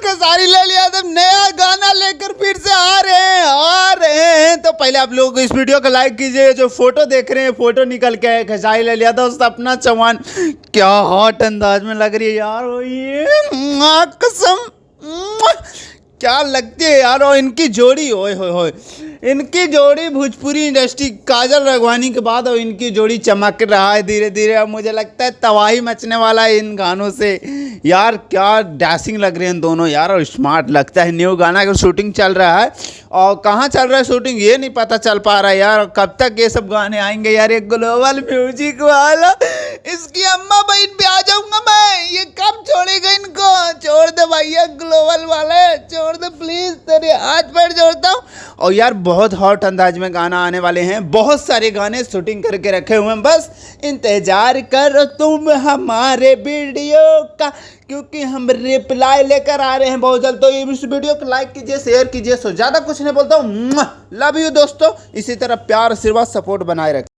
खेसारी लाल यादव नया गाना लेकर फिर से आ रहे हैं। तो पहले आप लोग इस वीडियो को लाइक कीजिए। जो फोटो देख रहे हैं, फोटो निकल के है खेसारी लाल यादव, सपना चौहान। क्या हॉट अंदाज में लग रही है यार वो, ये कसम क्या लगती है यार। और इनकी जोड़ी ओए होए होए, इनकी जोड़ी भोजपुरी इंडस्ट्री काजल राघवानी के बाद और इनकी जोड़ी चमक रहा है धीरे धीरे। अब मुझे लगता है तबाही मचने वाला है इन गानों से यार। क्या डैशिंग लग रहे हैं दोनों यार, और स्मार्ट लगता है। न्यू गाना का शूटिंग चल रहा है और कहाँ चल रहा है शूटिंग ये नहीं पता चल पा रहा है यार। कब तक ये सब गाने आएंगे यार, एक ग्लोबल म्यूजिक वाला। इसकी अम्मा बहन पे आ जाऊंगा मैं, ये कब छोड़ेगा इनको। छोड़ दे भैया ग्लोबल वाले, छोड़ दे प्लीज, तेरे हाथ पैर जोड़ता हूँ। और यार बहुत हॉट अंदाज में गाना आने वाले हैं, बहुत सारे गाने शूटिंग करके रखे हुए हैं। बस इंतजार करो तुम हमारे वीडियो का, क्योंकि हम रिप्लाई लेकर आ रहे हैं बहुत जल्द। तो इस वीडियो को लाइक कीजिए, शेयर कीजिए। सो ज़्यादा कुछ नहीं बोलता हूँ। लव यू दोस्तों, इसी तरह प्यार आशीर्वाद सपोर्ट बनाए रखें।